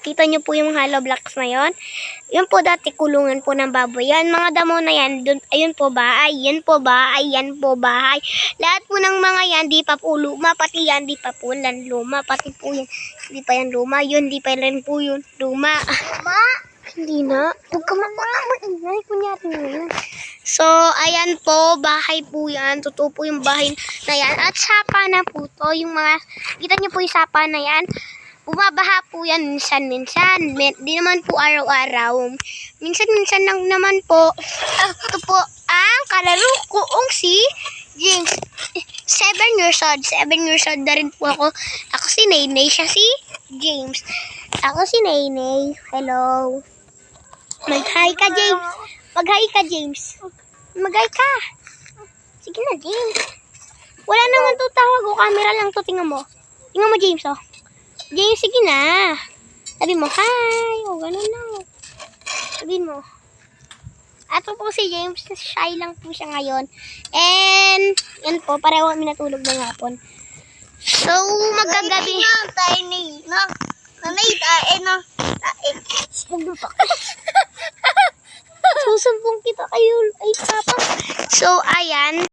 Kita nyo po yung hollow blocks na yon. Yun po dati kulungan po ng baboy. Yan, mga damo na yan. Dun, ayun po bahay. Yan po bahay. Yan po bahay. Lahat po ng mga yan, di pa po luma. Pati yan, di pa po yan luma. Pati po yan, di pa yan luma. Yun, di pa rin po yun luma. Luma? Hindi na. Huwag ka maingay. Kunyari na yan. So, ayan po, bahay po yan. Totoo po yung bahay na yan. At sapa na po to. Yung mga, kita nyo po yung sapa na yan. Bumabaha po yan minsan-minsan. Di naman po araw-araw. Minsan-minsan lang naman po. Ito po ang kalaro koong si James. 7 years old. 7 years old na rin po ako. Ako si Naynay. Siya si James. Ako si Naynay. Hello. Mag-hi ka, James. Mag-hi ka, James. Mag-hi ka. Sige na, James. Wala naman to tawag o camera lang to. Tingnan mo. Tingnan mo, James, oh. James, sige na. Sabi mo, hi. O, ganun lang. Sabihin mo. Ato po si James. Shy lang po siya ngayon. And, yan po. Pareho kami natulog ng hapon. So, magkagabi. Tiny na. Nanay, tae na. Tae. Susumbong kita kayo. Ay, papa. So, ayan.